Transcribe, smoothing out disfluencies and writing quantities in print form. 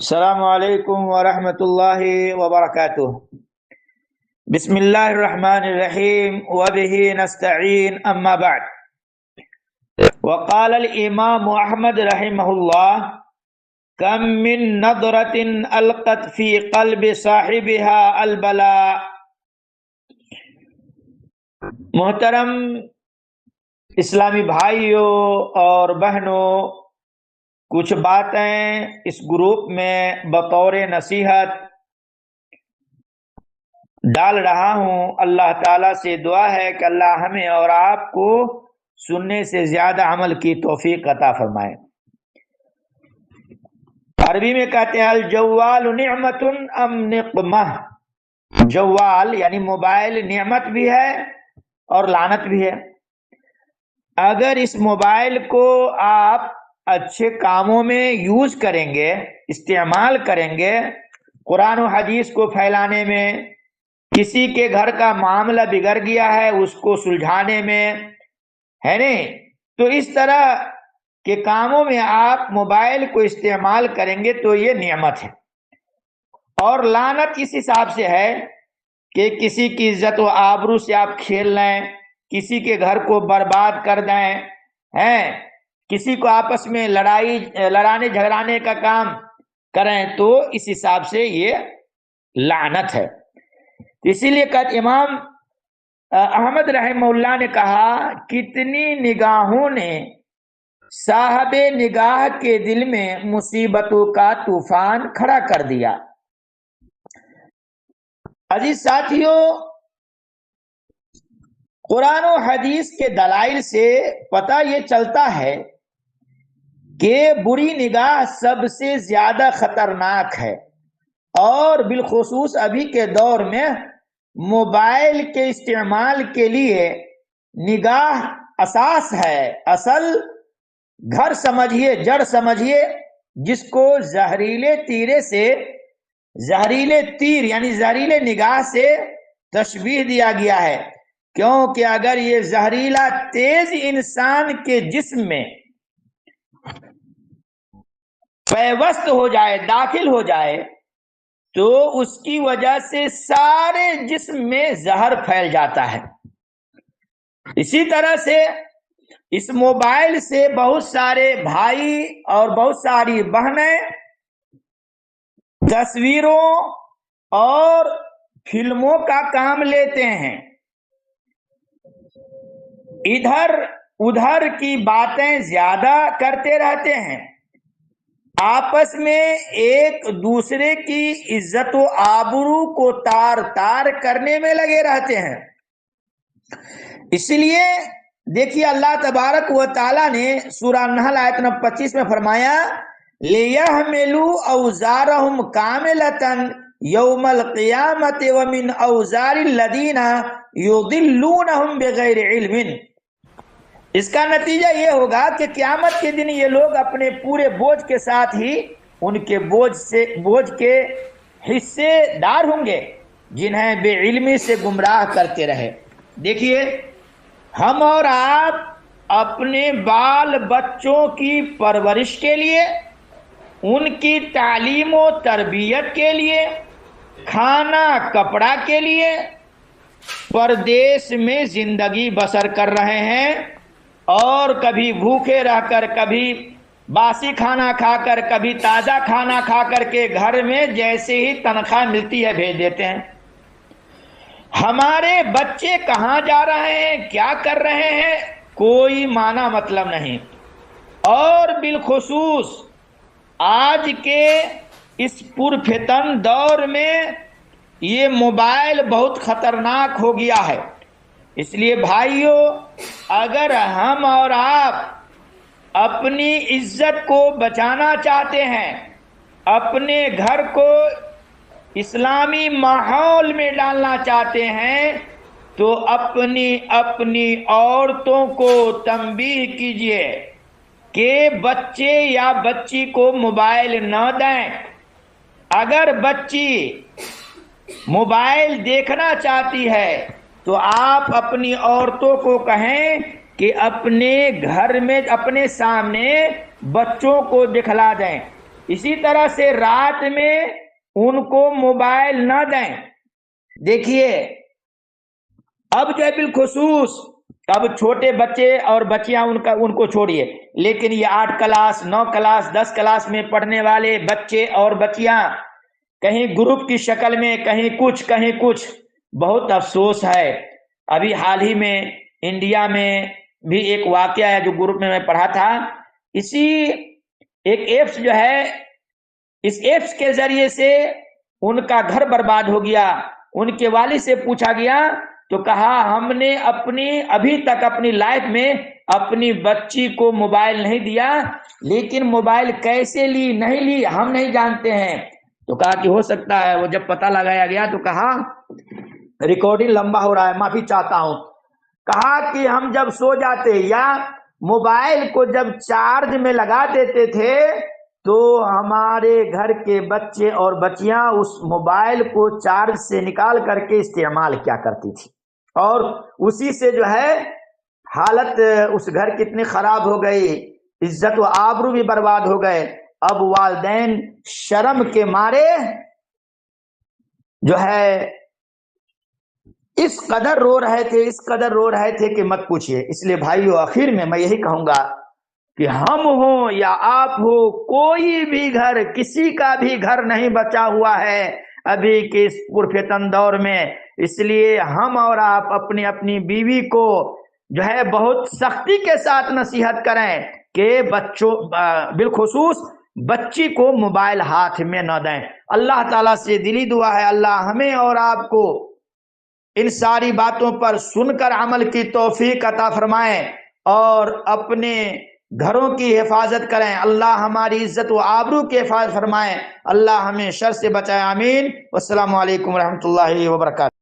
السلام علیکم ورحمۃ اللہ وبرکاتہ۔ بسم اللہ الرحمن الرحیم وبہ نستعین اما بعد۔ وقال الامام احمد رحمہ اللہ کم من نظرۃ القت فی قلب صاحبها البلاء۔ محترم اسلامی بھائیوں اور بہنوں، کچھ باتیں اس گروپ میں بطور نصیحت ڈال رہا ہوں۔ اللہ تعالیٰ سے دعا ہے کہ اللہ ہمیں اور آپ کو سننے سے زیادہ عمل کی توفیق عطا فرمائے۔ عربی میں کہتے ہیں الجوال نعمت ام نقمہ۔ جوال یعنی موبائل نعمت بھی ہے اور لعنت بھی ہے۔ اگر اس موبائل کو آپ اچھے کاموں میں یوز کریں گے، استعمال کریں گے، قرآن و حدیث کو پھیلانے میں، کسی کے گھر کا معاملہ بگڑ گیا ہے اس کو سلجھانے میں، ہے نہیں، تو اس طرح کے کاموں میں آپ موبائل کو استعمال کریں گے تو یہ نعمت ہے۔ اور لعنت اس حساب سے ہے کہ کسی کی عزت و آبرو سے آپ کھیل لیں، کسی کے گھر کو برباد کر دیں، ہیں کسی کو آپس میں لڑانے جھگڑانے کا کام کریں، تو اس حساب سے یہ لعنت ہے۔ اسی لیے امام احمد رحمہ اللہ نے کہا کتنی نگاہوں نے صاحب نگاہ کے دل میں مصیبتوں کا طوفان کھڑا کر دیا۔ عزیز ساتھیوں، قرآن و حدیث کے دلائل سے پتہ یہ چلتا ہے کہ بری نگاہ سب سے زیادہ خطرناک ہے، اور بالخصوص ابھی کے دور میں موبائل کے استعمال کے لیے نگاہ اساس ہے، اصل گھر سمجھیے، جڑ سمجھیے، جس کو زہریلے تیر یعنی زہریلے نگاہ سے تشبیہ دیا گیا ہے، کیونکہ اگر یہ زہریلا تیز انسان کے جسم میں پیوست ہو جائے، داخل ہو جائے، تو اس کی وجہ سے سارے جسم میں زہر پھیل جاتا ہے۔ اسی طرح سے اس موبائل سے بہت سارے بھائی اور بہت ساری بہنیں تصویروں اور فلموں کا کام لیتے ہیں، ادھر ادھر کی باتیں زیادہ کرتے رہتے ہیں، آپس میں ایک دوسرے کی عزت و آبرو کو تار تار کرنے میں لگے رہتے ہیں۔ اس لیے دیکھیے اللہ تبارک و تعالیٰ نے سورہ نحل آیت نمبر 25 میں فرمایا لِيَحْمِلُوا أَوْزَارَهُمْ كَامِلَةً يَوْمَ الْقِيَامَةِ وَمِنْ أَوْزَارِ الَّذِينَ يُضِلُّونَهُمْ بِغَيْرِ عِلْمٍ۔ اس کا نتیجہ یہ ہوگا کہ قیامت کے دن یہ لوگ اپنے پورے بوجھ کے ساتھ ہی ان کے بوجھ کے حصے دار ہوں گے جنہیں بے علمی سے گمراہ کرتے رہے۔ دیکھیے، ہم اور آپ اپنے بال بچوں کی پرورش کے لیے، ان کی تعلیم و تربیت کے لیے، کھانا کپڑا کے لیے پردیس میں زندگی بسر کر رہے ہیں، اور کبھی بھوکے رہ کر، کبھی باسی کھانا کھا کر، کبھی تازہ کھانا کھا کر کے گھر میں جیسے ہی تنخواہ ملتی ہے بھیج دیتے ہیں۔ ہمارے بچے کہاں جا رہے ہیں، کیا کر رہے ہیں، کوئی معنی مطلب نہیں۔ اور بالخصوص آج کے اس پرفتن دور میں یہ موبائل بہت خطرناک ہو گیا ہے۔ اس لیے بھائیوں، اگر ہم اور آپ اپنی عزت کو بچانا چاہتے ہیں، اپنے گھر کو اسلامی ماحول میں ڈالنا چاہتے ہیں، تو اپنی عورتوں کو تنبیہ کیجیے کہ بچے یا بچی کو موبائل نہ دیں۔ اگر بچی موبائل دیکھنا چاہتی ہے تو آپ اپنی عورتوں کو کہیں کہ اپنے گھر میں اپنے سامنے بچوں کو دکھلا دیں، اسی طرح سے رات میں ان کو موبائل نہ دیں. دیکھیے اب جو ہے بالخصوص اب چھوٹے بچے اور بچیاں ان کو چھوڑیے، لیکن یہ 8 کلاس 9 کلاس 10 کلاس میں پڑھنے والے بچے اور بچیاں کہیں گروپ کی شکل میں کہیں کچھ. بہت افسوس ہے. ابھی حال ہی میں انڈیا میں بھی ایک واقعہ ہے جو گروپ میں پڑھا تھا. اسی ایک ایپس جو ہے، اس ایپس کے ذریعے سے ان کا گھر برباد ہو گیا. ان کے والد سے پوچھا گیا تو کہا ہم نے ابھی تک اپنی لائف میں اپنی بچی کو موبائل نہیں دیا، لیکن موبائل کیسے لی نہیں لی ہم نہیں جانتے ہیں. تو کہا کہ ہو سکتا ہے. وہ جب پتہ لگایا گیا تو کہا ریکارڈنگ لمبا ہو رہا ہے، معافی چاہتا ہوں. کہا کہ ہم جب سو جاتے یا موبائل کو جب چارج میں لگا دیتے تھے تو ہمارے گھر کے بچے اور بچیاں اس موبائل کو چارج سے نکال کر کے استعمال کیا کرتی تھی، اور اسی سے جو ہے حالت اس گھر کتنی خراب ہو گئی، عزت و آبرو بھی برباد ہو گئے. اب والدین شرم کے مارے جو ہے اس قدر رو رہے تھے کہ مت پوچھئے. اس لیے بھائیو آخر میں یہی کہوں گا کہ ہم ہوں یا آپ ہو، کوئی بھی گھر، کسی کا بھی گھر نہیں بچا ہوا ہے ابھی کے اس پرفتن دور میں. اس لیے ہم اور آپ اپنی اپنی بیوی کو جو ہے بہت سختی کے ساتھ نصیحت کریں کہ بچوں بالخصوص بچی کو موبائل ہاتھ میں نہ دیں. اللہ تعالیٰ سے دلی دعا ہے اللہ ہمیں اور آپ کو ان ساری باتوں پر سن کر عمل کی توفیق عطا فرمائیں اور اپنے گھروں کی حفاظت کریں. اللہ ہماری عزت و آبرو کی حفاظت فرمائیں. اللہ ہمیں شر سے بچائے. آمین. والسلام علیکم ورحمۃ اللہ وبرکاتہ.